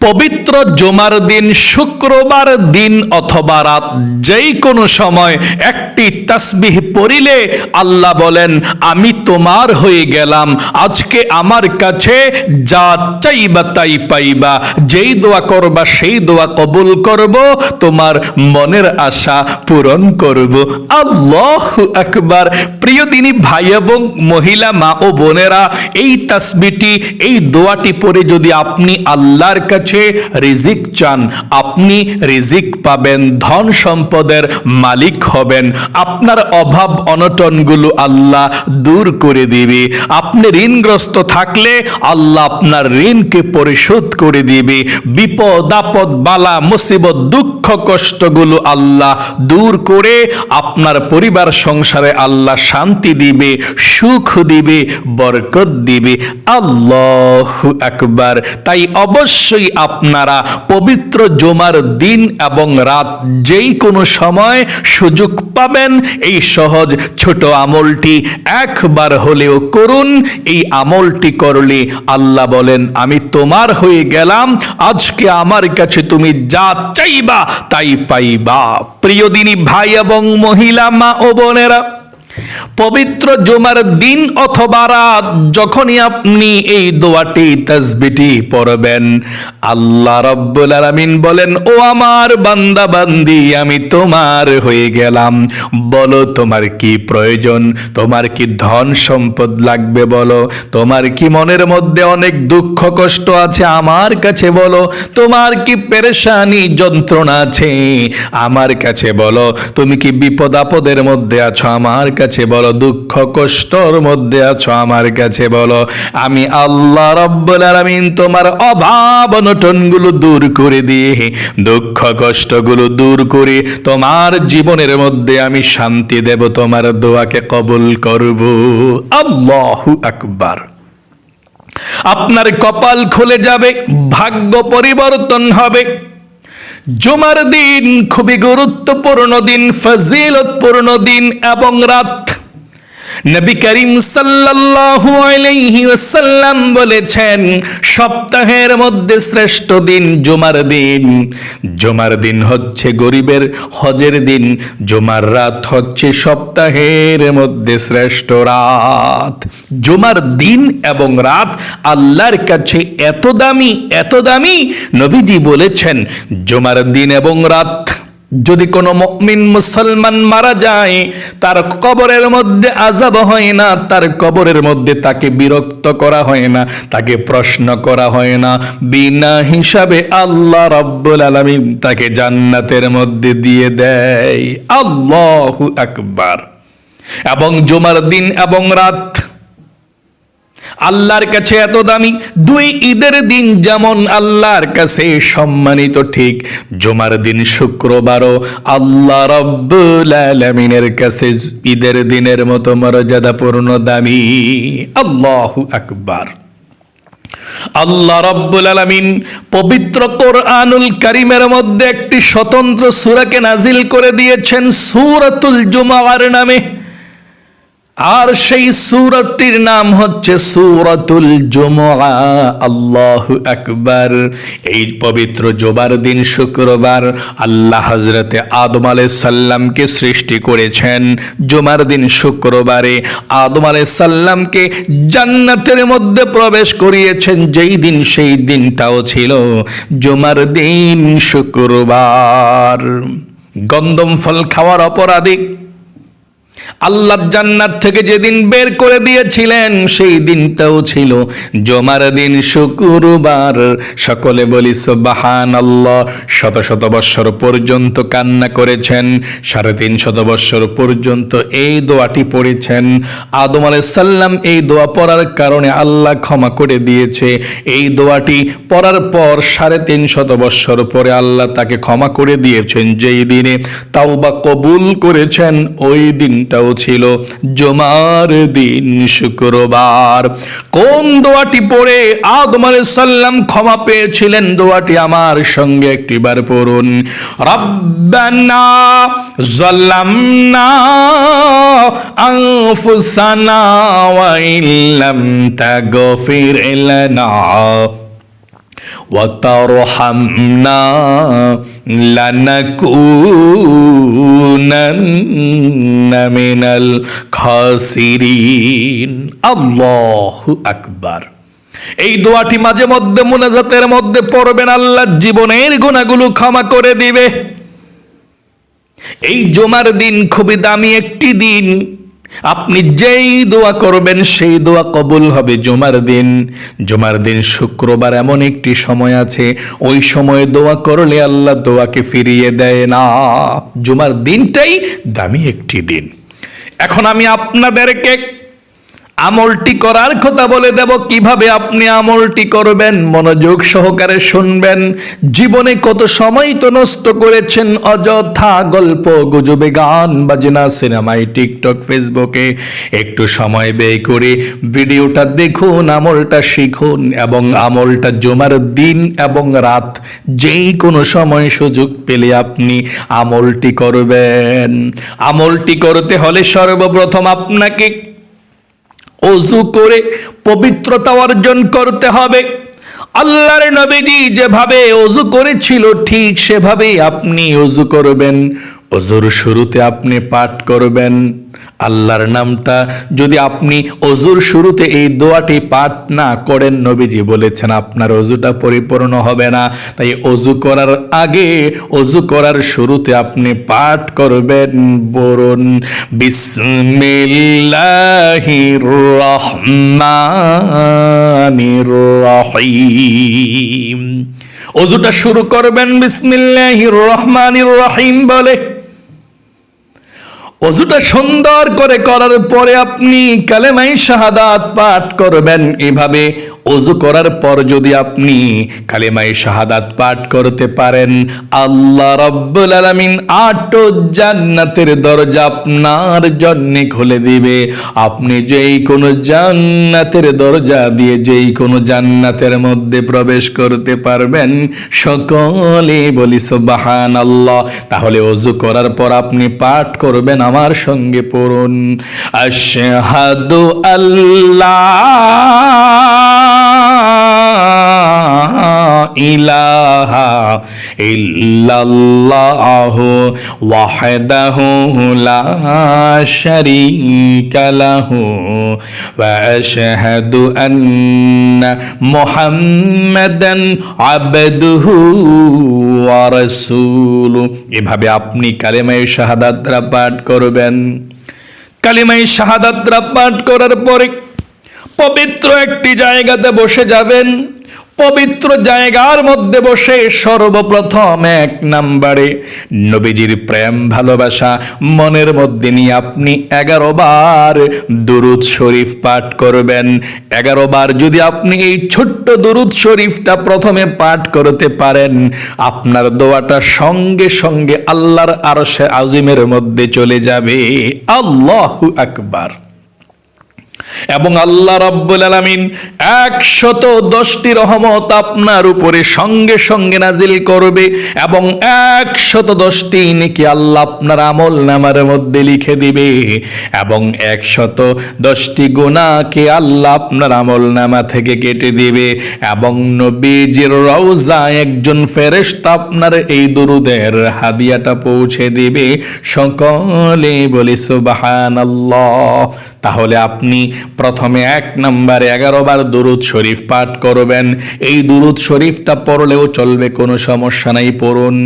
পবিত্র জুমার দিন, শুক্রবার দিন অথবা রাত যেই কোনো সময় একটি তাসবিহ পড়িলে আল্লাহ বলেন আমি তোমার হয়ে গেলাম, আজকে আমার কাছে যা চাইবা তাই পাইবা, যেই দোয়া করবা সেই দোয়া কবুল করব, তোমার মনের আশা পূরণ করব। আল্লাহু আকবার। প্রিয় দিনী ভাই এবং মহিলা, মা ও বোনেরা, এই তাসবিহটি, এই দোয়াটি পড়ে যদি আপনি আল্লাহর কাছে রিজিক চান, আপনি রিজিক পাবেন, ধন সম্পদের মালিক হবেন, আপনার অভাব অনটনগুলো আল্লাহ দূর করে দিবে। আপনি ঋণগ্রস্ত থাকলে আল্লাহ আপনার ঋণকে পরিশোধ করে দিবে। বিপদ আপদ বালা মুসিবত দুঃখ কষ্টগুলো আল্লাহ দূর করে আপনার পরিবার সংসারে আল্লাহ শান্তি দিবে, সুখ দিবে, বরকত দিবে। আল্লাহু আকবার। তাই অবশ্যই আপনারা পবিত্র জুমার দিন এবং রাত যেই কোনো সময় সুযোগ পাবেন, এই সহজ ছোট আমলটি একবার হলেও করুন। এই আমলটি করলে আল্লাহ বলেন আমি তোমার হয়ে গেলাম, আজকে আমার কাছে তুমি যা চাইবা তাই পাইবা। প্রিয় দিনী ভাই এবং মহিলা, মা ও বোনেরা, পবিত্র জুমার দিন অথবা রাত যখনই আপনি এই দোয়াটি তাসবিহটি পড়বেন, আল্লাহ রাব্বুল আলামিন বলেন ও আমার বান্দা বান্দি, আমি তোমার হয়ে গেলাম। বলো তোমার কি প্রয়োজন, তোমার কি ধন সম্পদ লাগবে বলো, তোমার কি মনের মধ্যে অনেক দুঃখ কষ্ট আছে আমার কাছে বলো, তোমার কি পেরেশানি যন্ত্রণা আছে আমার কাছে বলো, তুমি কি বিপদ আপদের মধ্যে আছো আমার কাছে বলো, দুঃখ কষ্টর মধ্যে আছো আমার কাছে বলো। আমি আল্লাহ রাব্বুল আলামিন তোমার অভাব অনটনগুলো দূর করে দিয়ে, দুঃখ কষ্টগুলো দূর করে তোমার জীবনের মধ্যে আমি শান্তি দেব, তোমার দোয়াকে কবুল করব। আল্লাহু আকবার। আপনার কপাল খুলে যাবে, ভাগ্য পরিবর্তন হবে। জুমার দিন খুবই গুরুত্বপূর্ণ দিন, ফজিলতপূর্ণ দিন এবং রাত। নবী করিম সাল্লাল্লাহু আলাইহি ওয়াসাল্লাম বলেছেন সপ্তাহের মধ্যে শ্রেষ্ঠ দিন জুমার দিন। জুমার দিন হচ্ছে গরিবের হজের দিন, জুমার রাত হচ্ছে সপ্তাহের মধ্যে শ্রেষ্ঠ রাত। জুমার দিন এবং রাত আল্লাহর কাছে এত দামি, এত দামি, নবীজি বলেছেন জুমার দিন এবং রাত যদি কোনো মুমিন মুসলমান মারা যায়, তার কবরের মধ্যে আযাব হয় না, তার কবরের মধ্যে তাকে বিরক্ত করা হয় না, তাকে প্রশ্ন করা হয় না, বিনা হিসাবে আল্লাহ রাব্বুল আলামিন তাকে জান্নাতের মধ্যে দিয়ে দেয়। আল্লাহু আকবার। এবং জুমার দিন এবং রাত আল্লাহর কাছে এত দামি, দুই ঈদের দিন যেমন আল্লাহর কাছে সম্মানিত, ঠিক জুমার দিন শুক্রবারও আল্লাহ রাব্বুল আলামিনের কাছে ঈদের দিনের মতো মর্যাদাপূর্ণ দামি। আল্লাহু আকবার। আল্লাহ রাব্বুল আলামিন পবিত্র কোরআনুল কারীমের মধ্যে একটি স্বতন্ত্র সূরাকে নাজিল করে দিয়েছেন সূরাতুল জুমার নামে, আর সেই সূরাটির নাম হচ্ছে সূরাতুল জুমআ। আল্লাহু আকবার। এই পবিত্র জুমার দিন শুক্রবার আল্লাহ হযরতে আদম আলাইহিস সালামকে সৃষ্টি করেছেন। জুমার দিন শুক্রবারে আদম আলাইহিস সালামকে জান্নাতের মধ্যে প্রবেশ করিয়েছেন যেই দিন, সেই দিনটাও ছিল জুমার দিন শুক্রবার। গন্ধম ফল খাওয়ার অপরাধী আল্লাহ জান্নাত থেকে যেদিন বের করে দিয়েছিলেন, সেই দিনটাও ছিল জুমার দিন শুক্রবার। সকলে বলি সুবহানাল্লাহ। শত শত বৎসর পর্যন্ত কান্না করেছেন, 350 বৎসর পর্যন্ত এই দোয়াটি পড়েছেন। আদম আলাইহিস সালাম এই দোয়া পড়ার কারণে আল্লাহ ক্ষমা করে দিয়েছে। এই দোয়াটি পড়ার পর 350 বৎসর পরে আল্লাহ তাকে ক্ষমা করে দিয়েছেন। যেই দিনে তাওবা কবুল করেছেন, ওই দিনটাও ছিল জুমার দিন শুক্রবার। কোন দোয়াটি পড়ে আদম আলাইহিস সালাম ক্ষমা পেয়েছিলেন, দোয়াটি আমার সঙ্গে একটিবার পড়ুন। রাব্বানা যালামনা আনফুসানা ওয়া ইল্লাম তাগফির লানা ওয়া তারহামনা লানাকুনান্না মিনাল খাসিরিন। আল্লাহু আকবার। এই দোয়াটি মাঝে মধ্যে মুনাজাতের মধ্যে পড়বেন, আল্লাহ জীবনের গুনাহগুলো ক্ষমা করে দিবে। এই জুমার দিন খুবই দামি একটি দিন, আপনি যেই দোয়া করবেন সেই দোয়া কবুল হবে। জুমার দিন শুক্রবার এমন একটি সময় আছে, ওই সময়ে দোয়া করলে আল্লাহ দোয়াকে ফিরিয়ে দেয় না। জুমার দিনটাই দামি একটি দিন। এখন আমি আপনাদেরকে আমলটি করার কথা বলে দেব, কিভাবে আপনি আমলটি করবেন। মনোযোগ সহকারে শুনবেন। জীবনে কত সময় তো নষ্ট করেছেন অযথা গল্প গুজবে, গান বাজনা, সিনেমায়, টিকটক, ফেসবুকে। একটু সময় ব্যয় করে ভিডিওটা দেখুন, আমলটা শিখুন এবং আমলটা জুমার দিন এবং রাত যেই কোনো সময় সুযোগ পেলে আপনি আমলটি করবেন। আমলটি করতে হলে সর্বপ্রথম আপনাকে ওযু করে পবিত্রতা অর্জন করতে হবে। আল্লাহর নবীজি যেভাবে ওযু করেছিল ঠিক সেভাবেই আপনি ওযু করবেন। ওযুর শুরুতে আপনি পাঠ করবেন আল্লাহর নামটা। যদি আপনি ওযুর শুরুতে এই দোয়াটি পাঠ না করেন, নবীজি বলেছেন আপনার ওযুটা পরিপূর্ণ হবে না। তাই ওযু করার আগে, ওযু করার শুরুতে আপনি পাঠ করবেন বলুন বিসমিল্লাহির রহমানির রহিম। ওযুটা শুরু করবেন বিসমিল্লাহির রহমানির রহিম বলে। ওযুটা সুন্দর করে করার পরে আপনি কালেমায়ে শাহাদাত পাঠ করবেন। এভাবে ওযু করার পর যদি আপনি কালেমায়ে শাহাদাত পাঠ করতে পারেন, আল্লাহ রাব্বুল আলামিন 8 জান্নাতের দরজা আপনার জন্য খুলে দিবে। আপনি যেই কোনো জান্নাতের দরজা দিয়ে যেই কোনো জান্নাতের মধ্যে প্রবেশ করতে পারবেন। সকলে বলি সুবহানাল্লাহ। তাহলে ওযু করার পর আপনি পাঠ করবেন, আমার সঙ্গে পড়ুন আশহাদু আল্লাহ ইলাহা ইল্লাল্লাহু ওয়াহদাহু লা শারীকা লাহু ওয়া আশহাদু আন্না মুহাম্মাদান আবদুহু ওয়া রাসূলুহু। এভাবে আপনি কালেমায়ে শাহাদাত পাঠ করবেন। কালেমায়ে শাহাদাত পাঠ করার পরে পবিত্র একটি জায়গাতে বসে যাবেন। পবিত্র জায়গার মধ্যে বসে সর্বপ্রথম 1 নম্বরে নবীজির প্রেম ভালোবাসা মনের মধ্যে নিয়ে আপনি 11 বার দুরূদ শরীফ পাঠ করবেন। 11 বার যদি আপনি এই ছোট্ট দুরূদ শরীফটা প্রথমে পাঠ করতে পারেন, আপনার দোয়াটা সঙ্গে সঙ্গে আল্লাহর আরশে আজিমের মধ্যে চলে যাবে। আল্লাহু আকবার। এবং আল্লাহ রাব্বুল আলামিন 110টি রহমত আপনার উপরে সঙ্গে সঙ্গে নাজিল করবে এবং 110টি নেকি আল্লাহ আপনার আমলনামার মধ্যে লিখে দিবে এবং 110টি গুনাহকে আল্লাহ আপনার আমলনামা থেকে কেটে দিবে। এবং নবীজির রওজায় একজন ফেরেশতা আপনার এই দুরূদের হাদিয়াটা পৌঁছে দিবে। সকলে বলি সুবহানাল্লাহ। তাহলে আপনি প্রথমে 1 নম্বরে 11 বার দুরূদ শরীফ পাঠ করবেন। এই দুরূদ শরীফটা পড়লেও চলবে, কোনো সমস্যা নাই। পড়ুন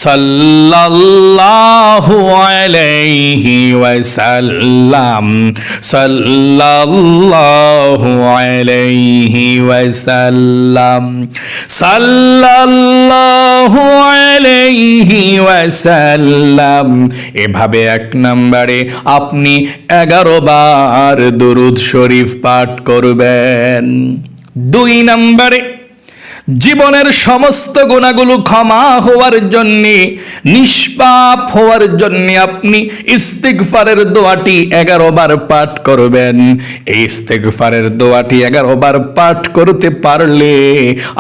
সাল্লাল্লাহু আলাইহি ওয়াসাল্লাম, সাল্লাল্লাহু আলাইহি ওয়াসাল্লাম, সাল্লাল্লাহু আলাইহি ওয়াসাল্লাম। এভাবে 1 নম্বরে আপনি 11 বার দুরূদ শরীফ পাঠ করবেন। 2 নম্বরে জীবনের সমস্ত গুনাহগুলো ক্ষমা হওয়ার জন্য, নিষ্পাপ হওয়ার জন্য আপনি ইস্তিগফারের দোয়াটি 11 বার পাঠ করবেন। এই ইস্তিগফারের দোয়াটি 11 বার পাঠ করতে পারলে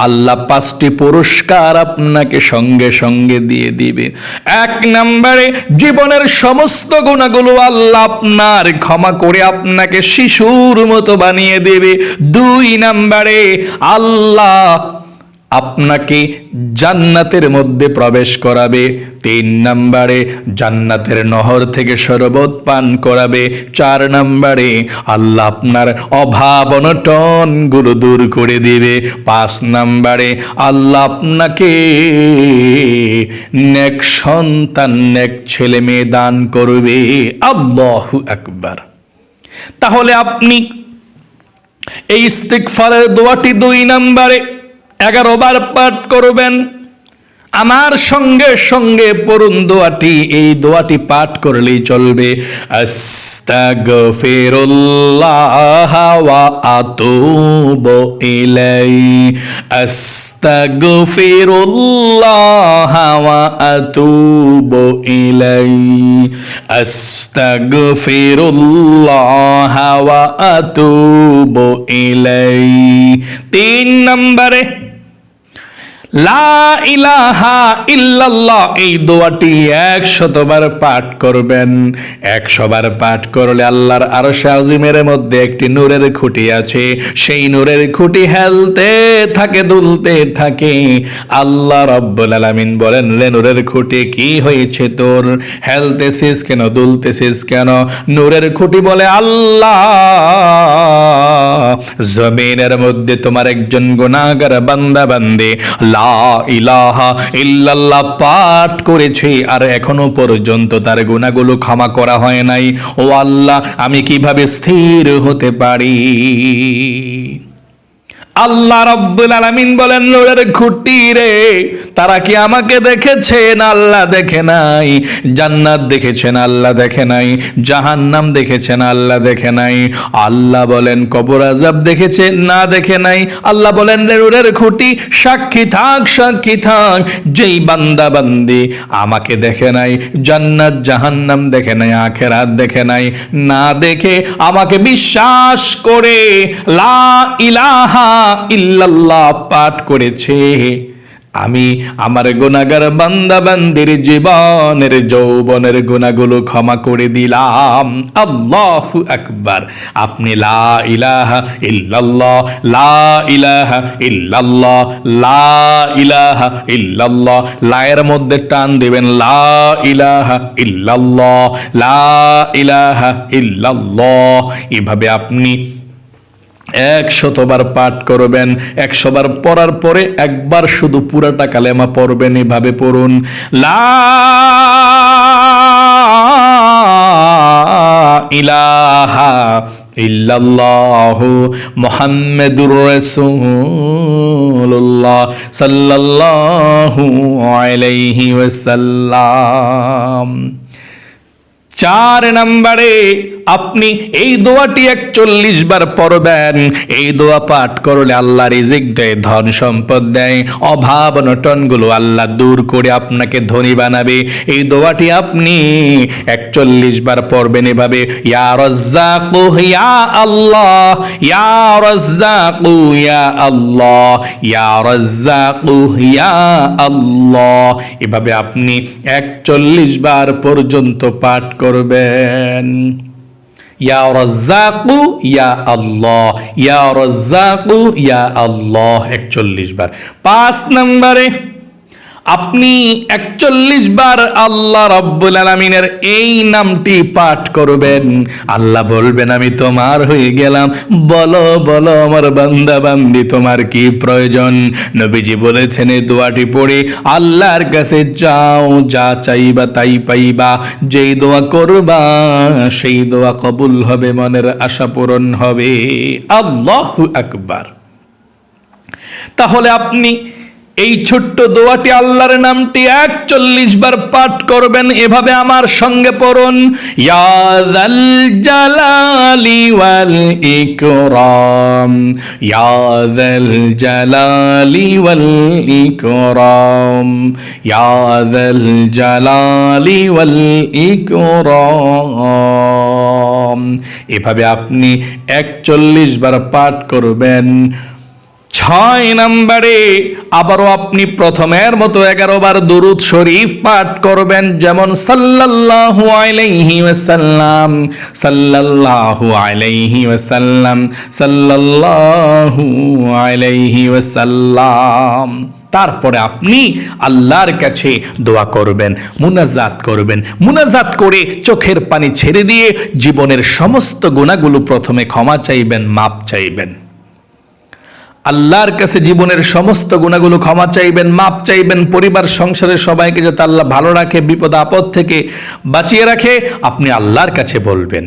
আল্লাহ 5টি পুরস্কার আপনাকে সঙ্গে সঙ্গে দিয়ে দিবে। 1 নম্বরে জীবনের সমস্ত গুনাহগুলো আল্লাহ আপনার ক্ষমা করে আপনাকে শিশুর মতো বানিয়ে দেবে। 2 নম্বরে আল্লাহ আপনাকে জান্নাতের মধ্যে প্রবেশ করাবে। 3 নম্বরে জান্নাতের নহর থেকে শরবত পান করাবে। 4 নম্বরে আল্লাহ আপনার অভাব অনটন গুলো দূর করে দিবে। 5 নম্বরে আল্লাহ আপনাকে নেক সন্তান, নেক ছেলে মেয়ে দান করবে। আল্লাহু আকবার। তাহলে আপনি এই ইস্তিগফারের দোয়াটি 2 নম্বরে 11 বার পাঠ করবেন। আমার সঙ্গে সঙ্গে পড়ুন দোয়াটি। এই দোয়াটি পাঠ করলেই চলবে। আস্তাগফিরুল্লাহ ওয়া আতুবু ইলাইহি, আস্তাগফিরুল্লাহ ওয়া আতুবু ইলাইহি, আস্তাগফিরুল্লাহ ওয়া আতুবু ইলাইহি। 3 নম্বরে লা ইলাহা ইল্লাল্লাহ, এই দোয়াটি 100 বার পাঠ করবেন। 100 বার পাঠ করলে আল্লাহর আরশ আজিমের মধ্যে একটি নূরের খুঁটি আছে, সেই নূরের খুঁটি হেলতে থাকে, দুলতে থাকে। আল্লাহ রাব্বুল আলামিন বলেন, রে নূরের খুঁটি কি হয়েছে তোর, হেলতেছিস কেন, দুলতেছিস কেন? নূরের খুঁটি বলে, আল্লাহ জমিনের মধ্যে তোমার একজন গুনাহগার বান্দা বান্দী লা ইলাহা ইল্লাল্লাহ পাঠ করেছে, আর এখনো পর্যন্ত তার গুনাহগুলো ক্ষমা করা হয় নাই। ও আল্লাহ, আমি কিভাবে স্থির হতে পারি? আল্লাহ রাব্বুল আলামিন বলেন, নূরের খুঁটি রে, তারা কি আমাকে দেখেছেন? আল্লাহ দেখে নাই। জান্নাত দেখেছেন? আল্লাহ দেখে নাই। জাহান্নাম দেখেছেন? আল্লাহ দেখে নাই। আল্লাহ বলেন, কবর আযাব দেখেছেন? না, দেখে নাই। আল্লাহ বলেন, নূরের খুঁটি সাক্ষী থাক, সাক্ষী থাক, যেই বান্দা বান্দি আমাকে দেখে নাই, জান্নাত জাহান্নাম দেখে নাই, আখিরাত দেখে নাই, না দেখে আমাকে বিশ্বাস করে লা ইলাহা ইল্লাল্লাহ পাঠ করেছে, আমি আমার গুনাহগার বান্দা বান্দির জীবনের যৌবনের গুনাহগুলো ক্ষমা করে দিলাম। আল্লাহু আকবার। আপনি লা ইলাহা ইল্লাল্লাহ, লা ইলাহা ইল্লাল্লাহ, লা ইলাহা ইল্লাল্লাহ, লায়ের মধ্যে টান দিবেন, লা ইলাহা ইল্লাল্লাহ, লা ইলাহা ইল্লাল্লাহ। এভাবে আপনি 100 বার পাঠ করবেন। 100 বার পড়ার পরে একবার শুধু পুরাটা কালেমা পড়বেন। এভাবে পড়ুন, লা ইলাহা ইল্লাল্লাহু মুহাম্মাদুর রাসূলুল্লাহ সাল্লাল্লাহু আলাইহি ওয়াসাল্লাম। 4 নম্বরে আপনি এই দোয়াটি 41 বার পড়বেন। এই দোয়া পাঠ করলে আল্লাহ রিজিক দেয়, ধন সম্পদ দেয়, অভাব অনটনগুলো আল্লাহ দূর করে আপনাকে ধনী বানাবে। এই দোয়াটি আপনি 41 বার পড়বেন এভাবে, ইয়া রাজ্জাকু ইয়া আল্লাহ, ইয়া রাজ্জাকু ইয়া আল্লাহ, ইয়া রাজ্জাকু ইয়া আল্লাহ। এভাবে আপনি 41 বার পর্যন্ত পাঠ করবেন। ইয়া রাজ্জাকু ইয়া আল্লাহ, ইয়া রাজ্জাকু ইয়া আল্লাহ 41 বার। 5 নম্বরে আপনি 41 বার আল্লাহ রাব্বুল আলামিনের এই নামটি পাঠ করবেন। আল্লাহ বলবেন, আমি তোমার হয়ে গেলাম, বলো বলো আমার বান্দা বান্দি তোমার কি প্রয়োজন? নবীজি বলেছেন, এই দোয়াটি পড়ে আল্লাহর কাছে যাও, যা চাইবা তাই পাইবা, যেই দোয়া করবা সেই দোয়া কবুল হবে, মনের আশা পূরণ হবে। আল্লাহু আকবার। তাহলে আপনি এই ছোট্ট দোয়াটি, আল্লাহর নামটি 41 বার পাঠ করবেন। এভাবে আমার সঙ্গে পড়ুন, ইয়া যাল জালালি ওয়াল ইকরাম, ইয়া যাল জালালি ওয়াল ইকরাম, ইয়া যাল জালালি ওয়াল ইকরাম। এভাবে আপনি 41 বার পাঠ করবেন। 6 নম্বরে আবারও আপনি প্রথমের মতো 11 বার দুরূদ শরীফ পাঠ করবেন, যেমন সাল্লাল্লাহু আলাইহি ওয়াসাল্লাম, সাল্লাল্লাহু আলাইহি ওয়াসাল্লাম, সাল্লাল্লাহু আলাইহি ওয়াসাল্লাম। তারপরে আপনি আল্লাহর কাছে দোয়া করবেন, মুনাজাত করবেন। মুনাজাত করে চোখের পানি ছেড়ে দিয়ে জীবনের সমস্ত গুনাহগুলো প্রথমে ক্ষমা চাইবেন, মাপ চাইবেন। আল্লাহর কাছে জীবনের সমস্ত গুনাহগুলো ক্ষমা চাইবেন, মাপ চাইবেন। পরিবার সংসারের সবাইকে যাতে আল্লাহ ভালো রাখে, বিপদ আপদ থেকে বাঁচিয়ে রাখে, আপনি আল্লাহর কাছে বলবেন।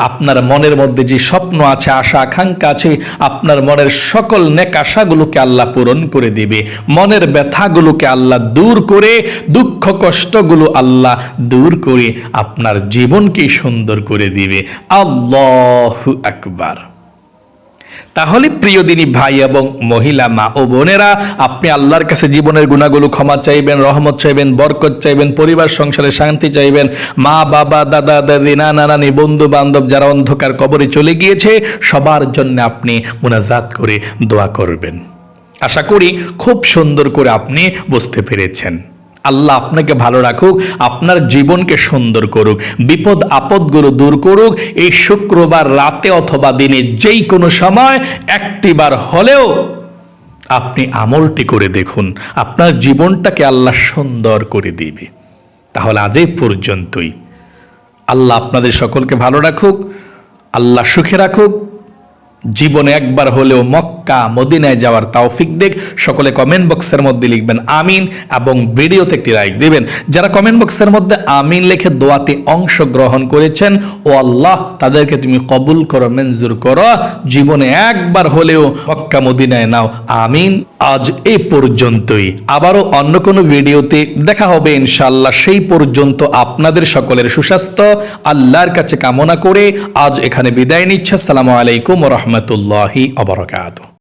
আপনার মনের মধ্যে যে স্বপ্ন আছে, আশা আকাঙ্ক্ষা আছে, আপনার মনের সকল নেক আশাগুলোকে আল্লাহ পূরণ করে দিবে। মনের ব্যথাগুলোকে আল্লাহ দূর করে, দুঃখ কষ্টগুলো আল্লাহ দূর করে আপনার জীবনকে সুন্দর করে দিবে। আল্লাহু আকবার। তাহলে প্রিয় দিনী ভাই এবং মহিলা, মা ও বোনেরা, আপনি আল্লাহর কাছে জীবনের গুনাহগুলো ক্ষমা চাইবেন, রহমত চাইবেন, বরকত চাইবেন, পরিবার সংসারে শান্তি চাইবেন। মা বাবা, দাদা দাদি, নানা নানি, বন্ধু বান্ধব যারা অন্ধকার কবরে চলে গিয়েছে, সবার জন্য আপনি মুনাজাত করে দোয়া করবেন। আশা করি খুব সুন্দর করে আপনি বুঝতে পেরেছেন। আল্লাহ আপনাকে ভালো রাখুক, আপনার জীবনকে সুন্দর করুক, বিপদ আপদগুলো দূর করুক। এই শুক্রবার রাতে অথবা দিনে যেই কোনো সময় একটিবার হলেও আপনি আমলটি করে দেখুন, আপনার জীবনটাকে আল্লাহ সুন্দর করে দিবে। তাহলে আজ এই পর্যন্তই। আল্লাহ আপনাদের সকলকে ভালো রাখুক, আল্লাহ সুখে রাখুক। জীবনে একবার হলেও মক্কা মদিনায় যাওয়ার তৌফিক দেখ। সকলে কমেন্ট বক্সের মধ্যে লিখবেন আমিন এবং ভিডিওতে একটি লাইক দিবেন। যারা কমেন্ট বক্সের মধ্যে আমিন লিখে দোয়াতে অংশগ্রহণ করেছেন, ও আল্লাহ তাদেরকে তুমি কবুল করো, মঞ্জুর করো, জীবনে একবার হলেও মক্কা মদিনায় নাও, আমিন। আজ এই পর্যন্তই। আবারও অন্য কোনো ভিডিওতে দেখা হবে ইনশাআল্লাহ। সেই পর্যন্ত আপনাদের সকলের সুস্বাস্থ্য আল্লাহর কাছে কামনা করে আজ এখানে বিদায় নিচ্ছে। আসসালামু আলাইকুম ওয়া রাহমাতুল্লাহি ওয়া বারাকাতুহু।